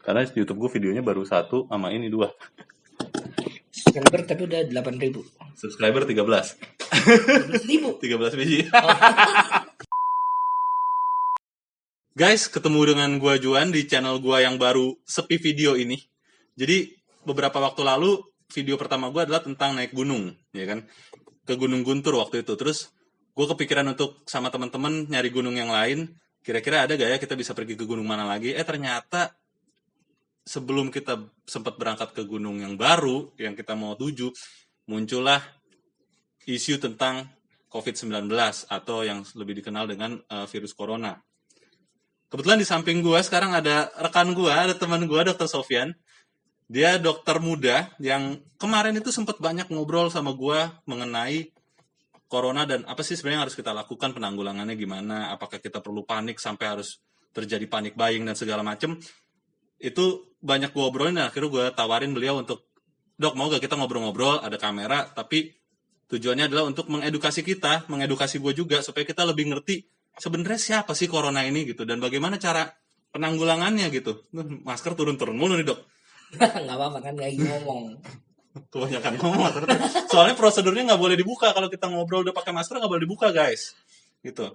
Karena YouTube gue videonya baru 1 sama ini 2. Subscriber tapi udah 8.000. Subscriber 13. 13.000. 13 biji. Guys, ketemu dengan gua Juan di channel gua yang baru sepi video ini. Jadi beberapa waktu lalu video pertama gua adalah tentang naik gunung, ya kan? Ke Gunung Guntur waktu itu. Terus gua kepikiran untuk sama teman-teman nyari gunung yang lain. Kira-kira ada gak ya kita bisa pergi ke gunung mana lagi? Ternyata sebelum kita sempat berangkat ke gunung yang baru yang kita mau tuju, muncullah isu tentang COVID-19 atau yang lebih dikenal dengan virus corona. Kebetulan di samping gue sekarang ada rekan gue, ada teman gue, Dr. Sofyan. Dia dokter muda yang kemarin itu sempat banyak ngobrol sama gue mengenai corona dan apa sih sebenarnya yang harus kita lakukan, penanggulangannya gimana, apakah kita perlu panik sampai harus terjadi panik buying dan segala macem. Itu banyak gue obrolin dan akhirnya gue tawarin beliau untuk, Dok mau gak kita ngobrol-ngobrol, ada kamera, tapi tujuannya adalah untuk mengedukasi kita, mengedukasi gue juga supaya kita lebih ngerti sebenarnya siapa sih corona ini gitu dan bagaimana cara penanggulangannya gitu. Masker turun-turun mulu nih, Dok. Nggak apa-apa kan, lagi ngomong. Kebanyakan ngomong. Soalnya prosedurnya nggak boleh dibuka kalau kita ngobrol udah pakai masker, nggak boleh dibuka, guys. Gitu.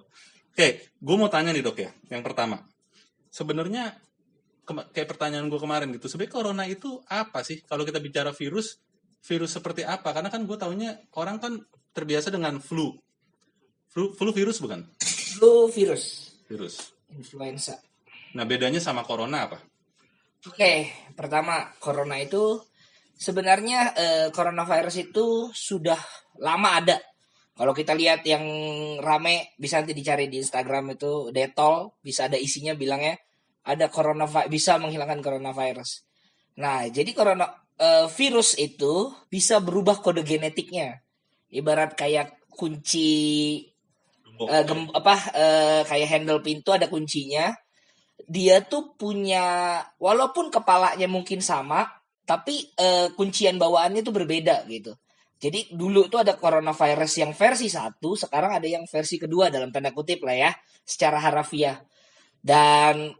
Oke, gue mau tanya nih, Dok ya. Yang pertama, sebenarnya kayak pertanyaan gue kemarin gitu. Sebenarnya corona itu apa sih? Kalau kita bicara virus seperti apa? Karena kan gue taunya orang kan terbiasa dengan flu virus bukan? Flu virus. Influenza. Nah, bedanya sama corona apa? Oke, pertama corona itu sebenarnya coronavirus itu sudah lama ada. Kalau kita lihat yang rame bisa nanti dicari di Instagram itu Detol, bisa ada isinya bilangnya ada bisa menghilangkan coronavirus. Nah, jadi virus itu bisa berubah kode genetiknya. Ibarat kayak kunci kayak handle pintu ada kuncinya. Dia tuh punya, walaupun kepalanya mungkin sama, tapi kuncian bawaannya tuh berbeda gitu. Jadi dulu tuh ada coronavirus yang versi 1, sekarang ada yang versi kedua dalam tanda kutip lah ya, secara harafiah. Dan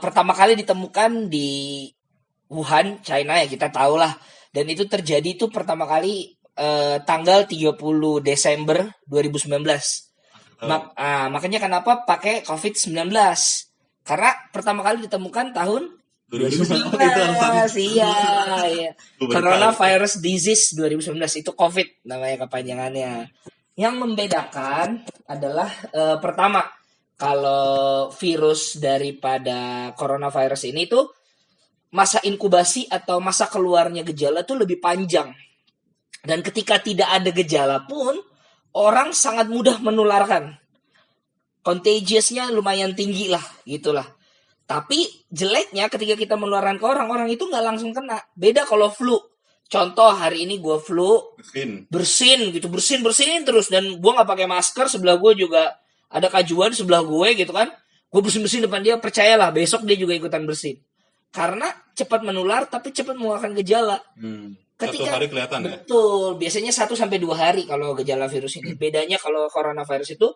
pertama kali ditemukan di Wuhan, China ya kita tahu lah. Dan itu terjadi tuh pertama kali tanggal 30 Desember 2019. Makanya kenapa pakai COVID-19? Karena pertama kali ditemukan tahun 2019. Iya. Coronavirus Disease 2019 itu COVID namanya kepanjangannya. Yang membedakan adalah pertama, kalau virus daripada coronavirus ini tuh masa inkubasi atau masa keluarnya gejala tuh lebih panjang. Dan ketika tidak ada gejala pun orang sangat mudah menularkan. Contagious-nya lumayan tinggi lah, gitulah. Tapi jeleknya ketika kita menularkan ke orang itu nggak langsung kena. Beda kalau flu. Contoh hari ini gue flu, bersin terus dan gue nggak pakai masker, sebelah gue juga ada kajuan sebelah gue gitu kan. Gue bersin depan dia, percayalah besok dia juga ikutan bersin. Karena cepat menular tapi cepat mengeluarkan gejala. Ketika 1 hari kelihatan ya? Betul, biasanya 1-2 hari kalau gejala virus ini. Bedanya kalau coronavirus itu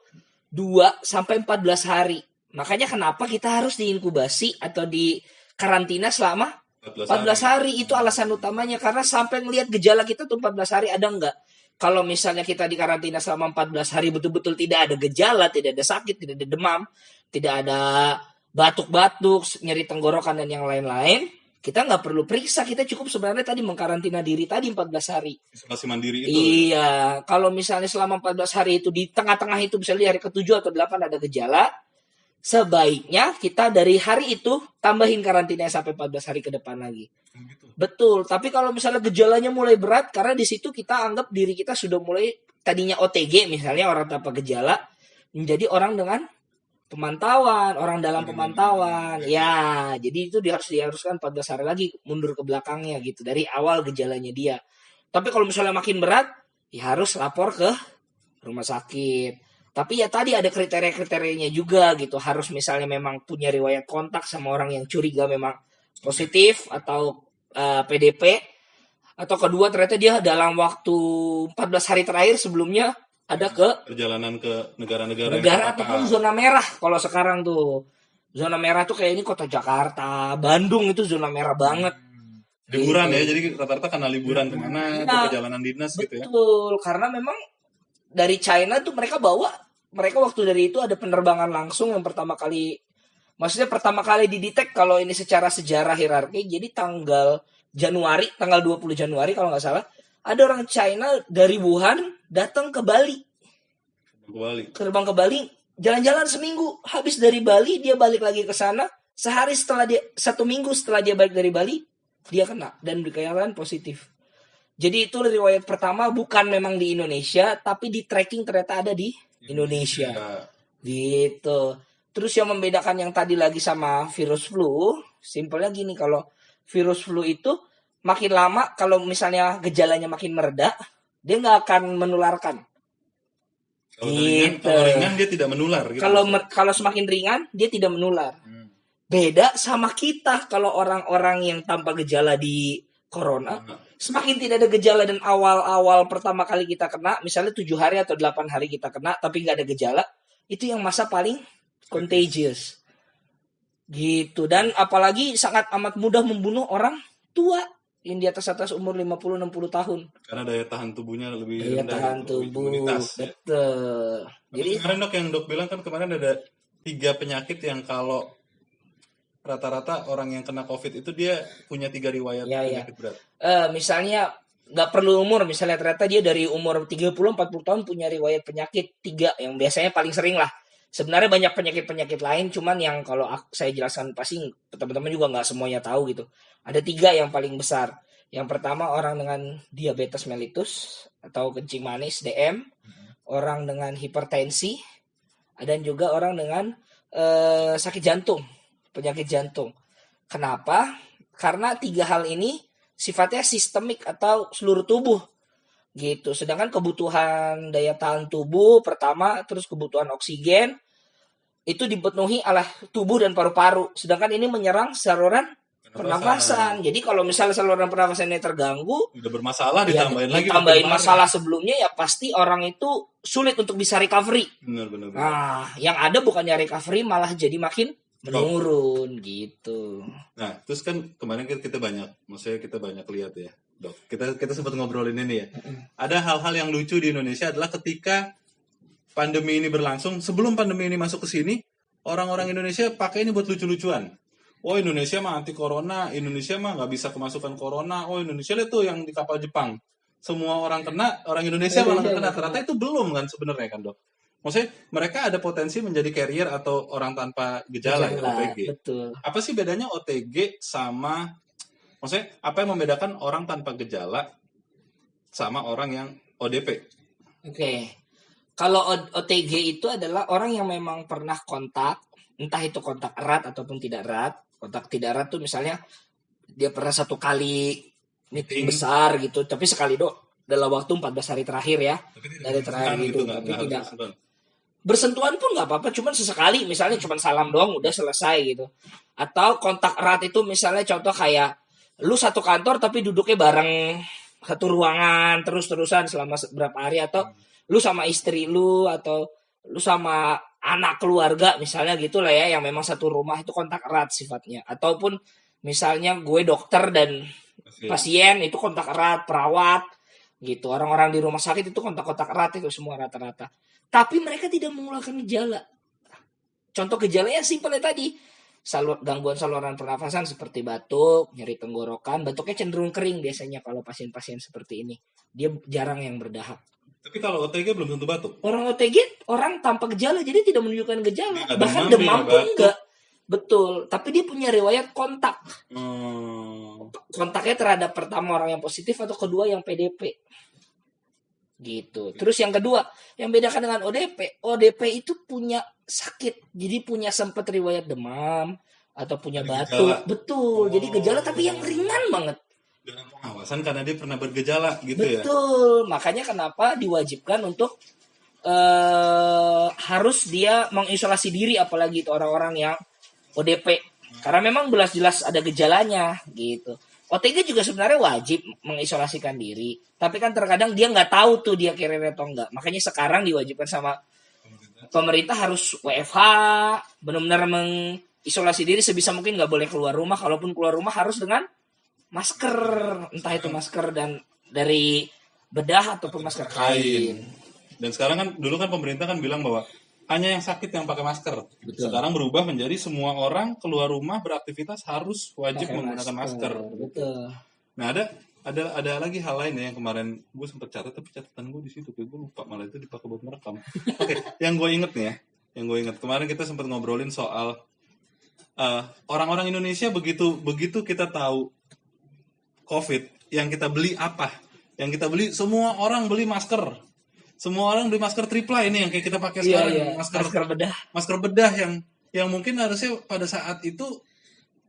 2-14 hari. Makanya kenapa kita harus diinkubasi atau di karantina selama 14 hari. Itu alasan utamanya, karena sampai ngelihat gejala kita tuh 14 hari ada enggak. Kalau misalnya kita di karantina selama 14 hari betul-betul tidak ada gejala, tidak ada sakit, tidak ada demam, tidak ada batuk-batuk, nyeri tenggorokan dan yang lain-lain, kita nggak perlu periksa, kita cukup sebenarnya tadi mengkarantina diri tadi 14 hari. Isolasi mandiri itu. Iya, kalau misalnya selama 14 hari itu di tengah-tengah itu misalnya hari ke-7 atau 8 ada gejala, sebaiknya kita dari hari itu tambahin karantina sampai 14 hari ke depan lagi. Gitu. Betul, tapi kalau misalnya gejalanya mulai berat, karena di situ kita anggap diri kita sudah mulai tadinya OTG misalnya orang tanpa gejala, menjadi orang dengan pemantauan, orang dalam pemantauan. Ya, jadi itu diharuskan 14 hari lagi mundur ke belakangnya gitu dari awal gejalanya dia. Tapi kalau misalnya makin berat, ya harus lapor ke rumah sakit. Tapi ya tadi ada kriteria-kriterianya juga gitu. Harus misalnya memang punya riwayat kontak sama orang yang curiga memang positif atau PDP. Atau kedua ternyata dia dalam waktu 14 hari terakhir sebelumnya ada ke perjalanan ke negara-negara ataupun zona merah kalau sekarang tuh. Zona merah tuh kayak ini kota Jakarta, Bandung itu zona merah banget. Liburan Gitu. ya, jadi rata-rata karena liburan kemana, Nah, perjalanan dinas gitu ya. betul, karena memang dari China tuh mereka waktu dari itu ada penerbangan langsung yang pertama kali, maksudnya pertama kali didetek kalau ini secara sejarah hierarki. Jadi tanggal 20 Januari kalau nggak salah, ada orang China dari Wuhan datang ke Bali, Kembali. terbang ke Bali, jalan-jalan seminggu, habis dari Bali dia balik lagi ke sana, satu minggu setelah dia balik dari Bali, dia kena dan dikarenakan positif. Jadi itu riwayat pertama, bukan memang di Indonesia, tapi di tracking ternyata ada di Indonesia. Ya, Gitu. Terus yang membedakan yang tadi lagi sama virus flu, simpelnya gini, kalau virus flu itu makin lama, kalau misalnya gejalanya makin mereda, dia nggak akan menularkan. Gitu. kalau ringan dia tidak menular gitu. Kalau semakin ringan, dia tidak menular. Beda sama kita, kalau orang-orang yang tanpa gejala di corona, semakin tidak ada gejala dan awal-awal pertama kali kita kena, misalnya 7 hari atau 8 hari kita kena tapi nggak ada gejala, itu yang masa paling contagious. Gitu. Dan apalagi sangat amat mudah membunuh orang tua yang di atas umur 50-60 tahun. Karena daya tahan tubuhnya lebih Daya rendah tahan gitu, tubuh. imunitas, ya. Betul. Tapi Jadi kemarin Dok, yang Dok bilang kan kemarin ada 3 penyakit yang kalau rata-rata orang yang kena COVID itu dia punya 3 riwayat Ya, ya. penyakit berat. Misalnya nggak perlu umur, misalnya ternyata dia dari umur 30-40 tahun punya riwayat penyakit 3 yang biasanya paling sering lah. Sebenarnya banyak penyakit-penyakit lain, cuman yang kalau saya jelaskan pasti teman-teman juga nggak semuanya tahu gitu. Ada 3 yang paling besar. Yang pertama orang dengan diabetes mellitus atau kencing manis (DM), orang dengan hipertensi, dan juga orang dengan sakit jantung, penyakit jantung. Kenapa? Karena 3 hal ini sifatnya sistemik atau seluruh tubuh gitu. Sedangkan kebutuhan daya tahan tubuh pertama, terus kebutuhan oksigen itu dipenuhi oleh tubuh dan paru-paru. Sedangkan ini menyerang saluran pernafasan. Jadi kalau misalnya saluran pernafasannya terganggu, Udah bermasalah ya ditambahin lagi ditambahin makin masalah sebelumnya, ya pasti orang itu sulit untuk bisa recovery. Benar. Nah, yang ada bukannya recovery malah jadi makin menurun gitu. Nah, terus kan kemarin kita banyak lihat ya, Dok. Kita sempat ngobrolin ini ya. Ada hal-hal yang lucu di Indonesia adalah ketika pandemi ini berlangsung, sebelum pandemi ini masuk ke sini, orang-orang Indonesia pakai ini buat lucu-lucuan. Oh, Indonesia mah anti corona, Indonesia mah nggak bisa kemasukan corona. Oh, Indonesia lihat tuh yang di kapal Jepang. Semua orang kena, orang Indonesia malah nggak kena. Ternyata itu belum kan sebenarnya kan, Dok. Maksudnya mereka ada potensi menjadi carrier atau orang tanpa gejala ya, OTG. Betul. Apa sih bedanya OTG sama, maksudnya apa yang membedakan orang tanpa gejala sama orang yang ODP? Oke. Kalau OTG itu adalah orang yang memang pernah kontak, entah itu kontak erat ataupun tidak erat. Kontak tidak erat tuh misalnya dia pernah 1 kali meeting besar gitu, tapi sekali dalam waktu 14 hari terakhir ya. Dari terakhir gitu, tapi tidak bersentuhan pun nggak apa-apa, cuman sesekali misalnya cuman salam doang udah selesai gitu. Atau kontak erat itu misalnya contoh kayak lu satu kantor tapi duduknya bareng satu ruangan terus-terusan selama berapa hari, atau lu sama istri lu atau lu sama anak keluarga misalnya gitulah ya, yang memang satu rumah, itu kontak erat sifatnya. Ataupun misalnya gue dokter dan pasien itu kontak erat, perawat gitu, orang-orang di rumah sakit itu kontak erat, itu semua rata-rata. Tapi mereka tidak mengeluarkan gejala. Contoh gejalanya simpelnya tadi, gangguan saluran pernafasan seperti batuk, nyeri tenggorokan. Batuknya cenderung kering biasanya kalau pasien-pasien seperti ini. Dia jarang yang berdahak. Tapi kalau OTG belum tentu batuk. Orang OTG orang tanpa gejala, jadi tidak menunjukkan gejala. Bahkan demam pun enggak. Betul, tapi dia punya riwayat kontak. Kontaknya terhadap pertama orang yang positif atau kedua yang PDP. Gitu. Terus yang kedua, yang bedakan dengan ODP itu punya sakit. Jadi punya sempat riwayat demam atau punya batuk. Betul. Jadi gejala tapi yang ringan banget. Dalam pengawasan karena dia pernah bergejala gitu ya. Betul. Makanya kenapa diwajibkan untuk harus dia mengisolasi diri, apalagi itu orang-orang yang ODP. Karena memang jelas-jelas ada gejalanya gitu. OTG juga sebenarnya wajib mengisolasikan diri, tapi kan terkadang dia nggak tahu tuh dia carrier atau enggak. Makanya sekarang diwajibkan sama pemerintah harus WFH, benar-benar isolasi diri sebisa mungkin, nggak boleh keluar rumah. Kalaupun keluar rumah harus dengan masker, entah itu masker dan dari bedah ataupun masker kain. Dan sekarang kan dulu kan pemerintah kan bilang bahwa hanya yang sakit yang pakai masker. Betul. Sekarang berubah menjadi semua orang keluar rumah beraktivitas harus wajib Pakai menggunakan masker. Betul. Nah, ada lagi hal lain ya yang kemarin gue sempat catat, tapi catatan gue di situ kayak gue lupa, malah itu dipakai buat merekam. Oke, yang gue inget nih ya, yang gue inget kemarin kita sempat ngobrolin soal orang-orang Indonesia begitu kita tahu COVID, yang kita beli apa? Yang kita beli, semua orang beli masker. Semua orang beli masker triply ini yang kayak kita pakai sekarang, masker bedah. Masker bedah yang mungkin harusnya pada saat itu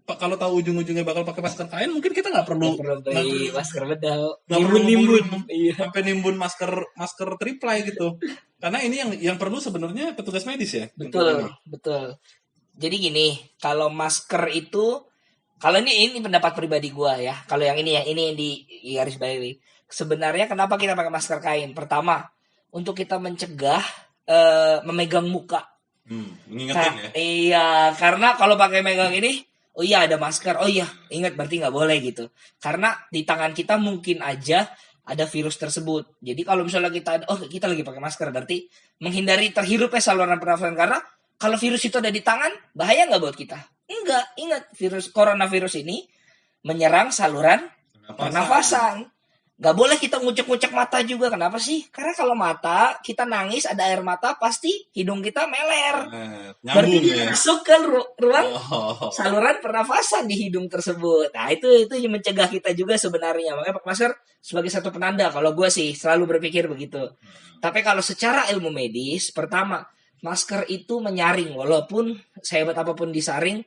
kalau tahu ujung-ujungnya bakal pakai masker kain, mungkin kita nggak perlu beli masker bedah. Nimbun. Iya. Sampai nimbun masker triply gitu. Karena ini yang perlu sebenarnya petugas medis ya. Betul. Jadi gini, kalau masker itu, kalau ini pendapat pribadi gua ya. Kalau yang ini yang di garis bawahi. Sebenarnya kenapa kita pakai masker kain? Pertama, untuk kita mencegah memegang muka. Mengingatkan ya. Iya, karena kalau pakai megang ini, oh iya ada masker, oh iya ingat berarti nggak boleh gitu. Karena di tangan kita mungkin aja ada virus tersebut. Jadi kalau misalnya kita lagi pakai masker, berarti menghindari terhirupnya saluran pernafasan. Karena kalau virus itu ada di tangan, bahaya nggak buat kita? Enggak, ingat coronavirus ini menyerang saluran pernafasan. Gak boleh kita ngucek-ngucek mata juga. Kenapa sih? Karena kalau mata kita nangis ada air mata, pasti hidung kita meler. Berarti dia masuk ke ruang saluran pernafasan di hidung tersebut. Nah itu yang mencegah kita juga sebenarnya. Makanya pakai masker sebagai satu penanda. Kalau gue sih selalu berpikir begitu. Tapi kalau secara ilmu medis, pertama masker itu menyaring. Walaupun sehebat apapun disaring,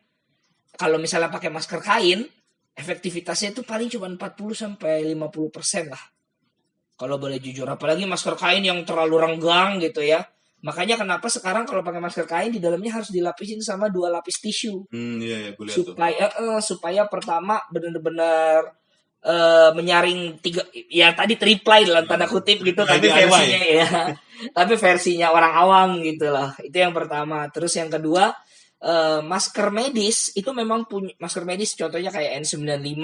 kalau misalnya pakai masker kain, efektivitasnya itu paling cuma 40-50% lah. Kalau boleh jujur. Apalagi masker kain yang terlalu renggang gitu ya. Makanya kenapa sekarang kalau pakai masker kain di dalamnya harus dilapisin sama 2 lapis tisu. Iya, supaya pertama benar-benar menyaring 3, ya tadi triply dalam tanda kutip gitu, tapi versinya ya. Tapi versinya orang awam gitu lah. Itu yang pertama. Terus yang kedua, masker medis itu memang punya masker medis, contohnya kayak N95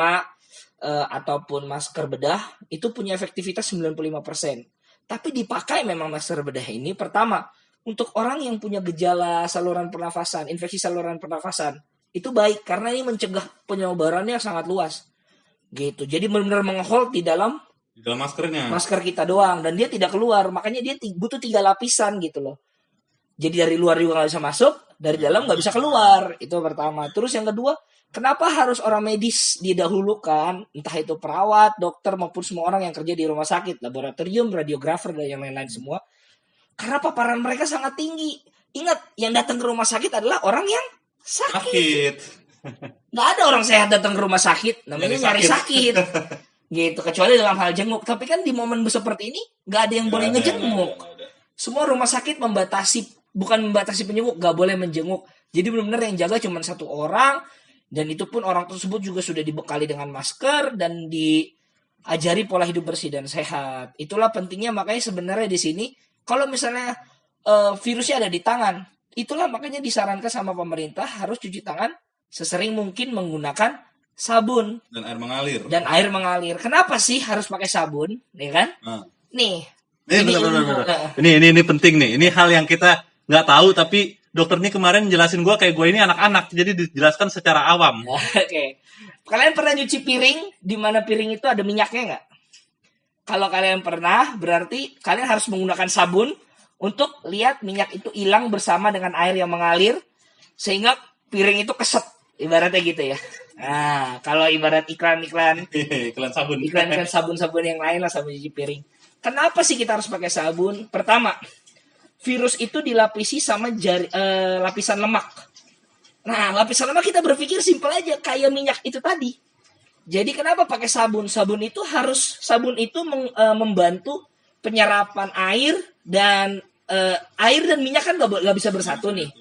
ataupun masker bedah itu punya efektivitas 95%. Tapi dipakai memang masker bedah ini pertama untuk orang yang punya gejala saluran pernafasan, infeksi saluran pernafasan. Itu baik karena ini mencegah penyebarannya sangat luas. Gitu. Jadi benar-benar menghold di dalam maskernya. Masker kita doang dan dia tidak keluar. Makanya dia butuh 3 lapisan gitu loh. Jadi dari luar juga nggak bisa masuk, dari dalam nggak bisa keluar. Itu pertama. Terus yang kedua, kenapa harus orang medis didahulukan? Entah itu perawat, dokter, maupun semua orang yang kerja di rumah sakit, laboratorium, radiografer, dan yang lain-lain semua. Karena paparan mereka sangat tinggi. Ingat, yang datang ke rumah sakit adalah orang yang sakit. Nggak ada orang sehat datang ke rumah sakit. Namanya nyari sakit. Gitu, kecuali dalam hal jenguk. Tapi kan di momen seperti ini, nggak ada yang boleh ngejenguk. Semua rumah sakit bukan membatasi penyembuh, gak boleh menjenguk. Jadi benar-benar yang jaga cuma 1 orang, dan itu pun orang tersebut juga sudah dibekali dengan masker dan diajari pola hidup bersih dan sehat. Itulah pentingnya, makanya sebenarnya di sini kalau misalnya virusnya ada di tangan, itulah makanya disarankan sama pemerintah harus cuci tangan sesering mungkin menggunakan sabun dan air mengalir. Kenapa sih harus pakai sabun, ya kan? Nih. Ini penting nih. Ini hal yang kita nggak tahu, tapi dokter ini kemarin jelasin gue kayak gue ini anak-anak, jadi dijelaskan secara awam. Oke. Kalian pernah nyuci piring di mana piring itu ada minyaknya nggak? Kalau kalian pernah, berarti kalian harus menggunakan sabun untuk lihat minyak itu hilang bersama dengan air yang mengalir, sehingga piring itu keset, ibaratnya gitu ya. Nah, kalau ibarat iklan sabun yang lain lah, sabun cuci piring. Kenapa sih kita harus pakai sabun? Pertama, virus itu dilapisi sama lapisan lemak. Nah, lapisan lemak kita berpikir simpel aja, kayak minyak itu tadi. Jadi kenapa pakai sabun? Sabun itu membantu penyerapan air dan minyak kan gak bisa bersatu nih.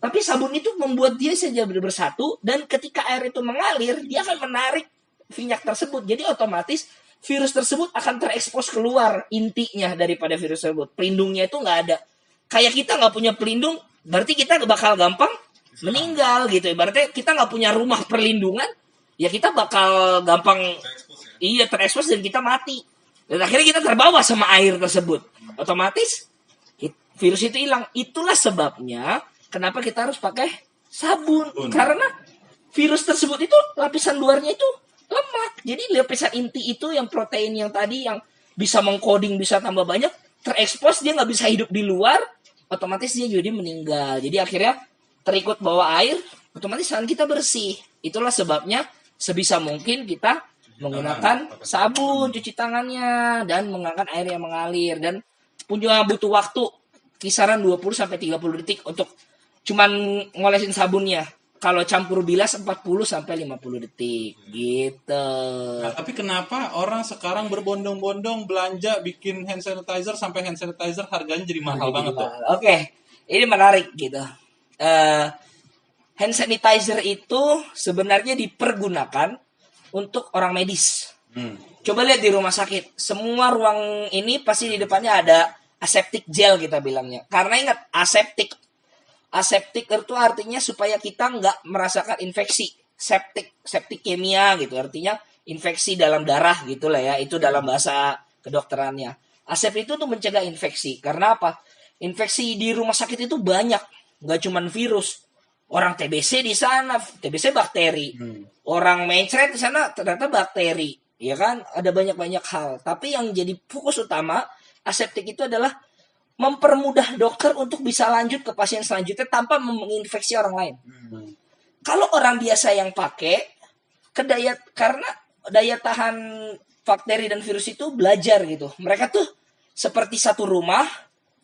Tapi sabun itu membuat dia saja bersatu, dan ketika air itu mengalir, dia akan menarik minyak tersebut. Jadi otomatis virus tersebut akan terekspos keluar intinya daripada virus tersebut. Pelindungnya itu nggak ada. Kayak kita nggak punya pelindung, berarti kita bakal gampang meninggal gitu. Ibaratnya kita nggak punya rumah perlindungan, ya kita bakal gampang terekspos dan kita mati. Dan akhirnya kita terbawa sama air tersebut. Otomatis virus itu hilang. Itulah sebabnya kenapa kita harus pakai sabun. Karena virus tersebut itu lapisan luarnya itu lemak. Jadi lapisan inti itu yang protein yang tadi yang bisa mengkoding, bisa tambah banyak, terekspos, dia nggak bisa hidup di luar, otomatis dia jadi meninggal. Jadi akhirnya terikut bawa air, otomatis tangan kita bersih. Itulah sebabnya sebisa mungkin kita menggunakan sabun, cuci tangannya, dan menggunakan air yang mengalir. Dan punya butuh waktu kisaran 20-30 detik untuk cuman ngolesin sabunnya. Kalau campur bilas 40-50 detik gitu. Nah, tapi kenapa orang sekarang berbondong-bondong belanja bikin hand sanitizer sampai hand sanitizer harganya jadi mahal banget tuh? Oke, ini menarik gitu. Hand sanitizer itu sebenarnya dipergunakan untuk orang medis. Coba lihat di rumah sakit, semua ruang ini pasti di depannya ada aseptic gel kita bilangnya. Karena ingat, aseptik itu artinya supaya kita nggak merasakan infeksi. Septik kimia gitu, artinya infeksi dalam darah gitu lah ya. Itu dalam bahasa kedokterannya. Asep itu untuk mencegah infeksi. Karena apa? Infeksi di rumah sakit itu banyak, nggak cuman virus. Orang TBC di sana, TBC bakteri. Orang mencret di sana ternyata bakteri. Ya kan? Ada banyak-banyak hal. Tapi yang jadi fokus utama aseptik itu adalah mempermudah dokter untuk bisa lanjut ke pasien selanjutnya tanpa menginfeksi orang lain. Kalau orang biasa yang pakai, karena daya tahan bakteri dan virus itu belajar gitu. Mereka tuh seperti satu rumah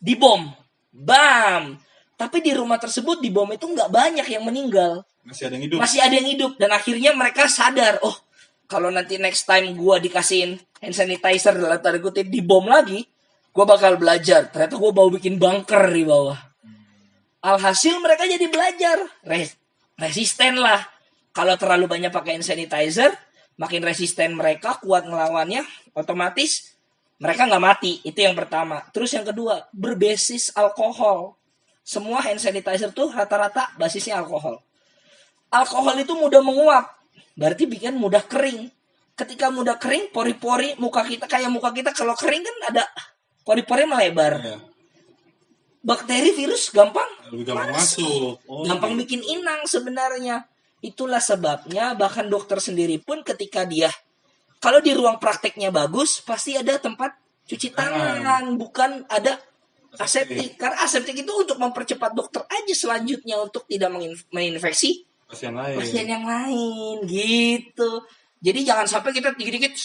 dibom, bam. Tapi di rumah tersebut dibom itu nggak banyak yang meninggal. Masih ada yang hidup. Masih ada yang hidup. Dan akhirnya mereka sadar, oh kalau nanti next time gue dikasihin hand sanitizer dalam tanda kutip dibom lagi, gue bakal belajar. Ternyata gue mau bikin bunker di bawah. Alhasil mereka jadi belajar. Resisten lah. Kalau terlalu banyak pakai hand sanitizer, makin resisten mereka, kuat ngelawannya, otomatis mereka nggak mati. Itu yang pertama. Terus yang kedua, berbasis alkohol. Semua hand sanitizer tuh rata-rata basisnya alkohol. Alkohol itu mudah menguap. Berarti bikin mudah kering. Ketika mudah kering, pori-pori muka kita kalau kering kan ada pori-pori melebar. Bakteri, virus gampang masuk. Gampang bikin inang sebenarnya. Itulah sebabnya bahkan dokter sendiri pun ketika dia kalau di ruang prakteknya bagus, pasti ada tempat cuci tangan, bukan ada aseptik. Karena aseptik itu untuk mempercepat dokter aja selanjutnya untuk tidak menginfeksi pasien yang lain gitu. Jadi jangan sampai kita dikit-dikit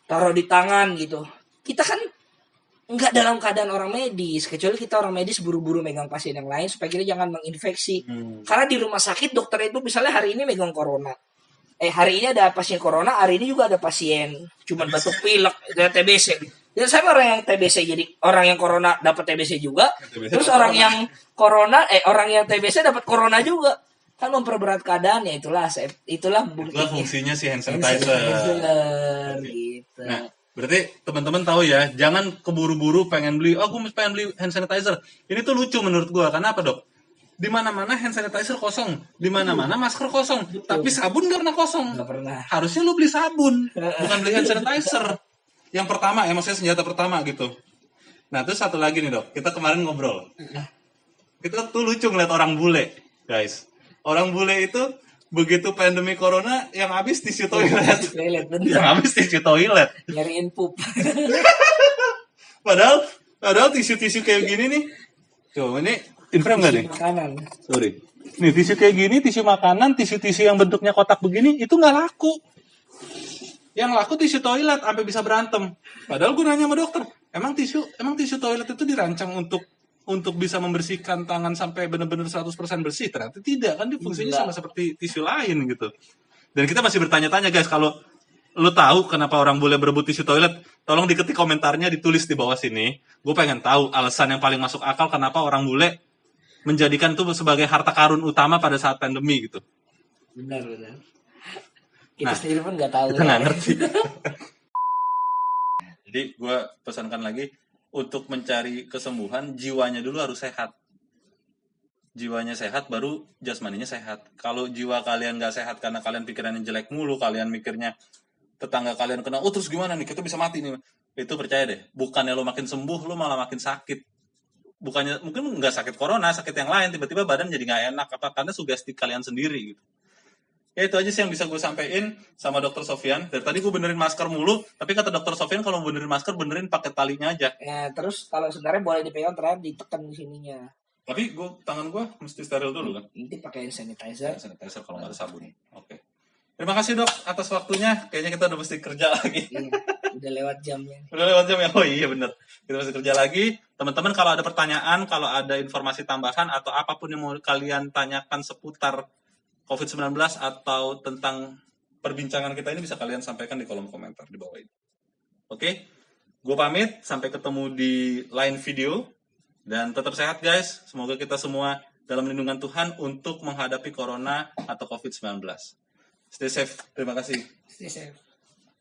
taruh di tangan gitu. Kita kan nggak dalam keadaan orang medis, kecuali kita orang medis buru-buru megang pasien yang lain supaya kita jangan menginfeksi. Karena di rumah sakit dokter itu misalnya hari ini megang corona, hari ini ada pasien corona, hari ini juga ada pasien cuman batuk pilek, ada TBC. Dan saya orang yang TBC, jadi orang yang corona dapat TBC juga, terus orang yang corona, orang yang TBC dapat corona juga, kan memperberat keadaan ya. Itulah fungsinya si hand sanitizer. Gitu. Nah, berarti teman-teman tahu ya, jangan keburu-buru pengen beli, gue pengen beli hand sanitizer. Ini tuh lucu menurut gue. Karena apa, Dok? Di mana-mana hand sanitizer kosong, di mana-mana masker kosong, tapi sabun nggak pernah kosong. Nggak pernah. Harusnya lu beli sabun, bukan beli hand sanitizer. Yang pertama ya, maksudnya senjata pertama gitu. Nah, terus satu lagi nih, Dok. Kita kemarin ngobrol. Kita tuh lucu ngeliat orang bule, guys. Orang bule itu begitu pandemi corona yang habis tisu toilet. Yang habis tisu toilet. Nyariin pup. padahal tisu-tisu kayak gini nih. Tuh, ini inframe enggak nih? Makanan. Sorry. Nih, tisu kayak gini, tisu makanan, tisu-tisu yang bentuknya kotak begini itu nggak laku. Yang laku tisu toilet sampai bisa berantem. Padahal gue nanya sama dokter, emang tisu toilet itu dirancang untuk bisa membersihkan tangan sampai benar-benar 100% bersih? Ternyata tidak, kan dia fungsinya sama seperti tisu lain gitu. Dan kita masih bertanya-tanya, guys, kalau lu tahu kenapa orang boleh berebut tisu toilet, tolong diketik komentarnya, ditulis di bawah sini. Gue pengen tahu alasan yang paling masuk akal kenapa orang bule menjadikan itu sebagai harta karun utama pada saat pandemi gitu. Benar. Kita sendiri pun nggak tahu. Kita nggak ngerti. Jadi gue pesankan lagi, untuk mencari kesembuhan, jiwanya dulu harus sehat. jiwanya sehat baru jasmaninya sehat. Kalau jiwa kalian nggak sehat karena kalian pikirannya jelek mulu, kalian mikirnya tetangga kalian kena, oh terus gimana nih, kita bisa mati nih. Itu percaya deh, bukannya lo makin sembuh, lo malah makin sakit. Bukannya, mungkin nggak sakit corona, sakit yang lain, tiba-tiba badan jadi nggak enak, apa karena sugesti kalian sendiri gitu. Ya itu aja sih yang bisa gue sampein sama dokter Sofyan. Dari tadi gue benerin masker mulu, tapi kata dokter Sofyan kalau benerin masker benerin pakai talinya aja. Nah, terus kalau sebenarnya boleh dipegang terakhir ditekan di sininya. Tapi tangan gue mesti steril dulu kan. Nanti pakai hand sanitizer. Sanitizer kalau nggak ada sabun. Oke. Terima kasih dok atas waktunya. Kayaknya kita udah mesti kerja lagi. Iya, udah lewat jamnya. Udah lewat jam ya. Oh iya bener. Kita mesti kerja lagi. Teman-teman kalau ada pertanyaan, kalau ada informasi tambahan atau apapun yang mau kalian tanyakan seputar COVID-19 atau tentang perbincangan kita ini bisa kalian sampaikan di kolom komentar di bawah ini. Oke. Gue pamit. Sampai ketemu di lain video. Dan tetap sehat guys. Semoga kita semua dalam lindungan Tuhan untuk menghadapi corona atau COVID-19. Stay safe. Terima kasih. Stay safe.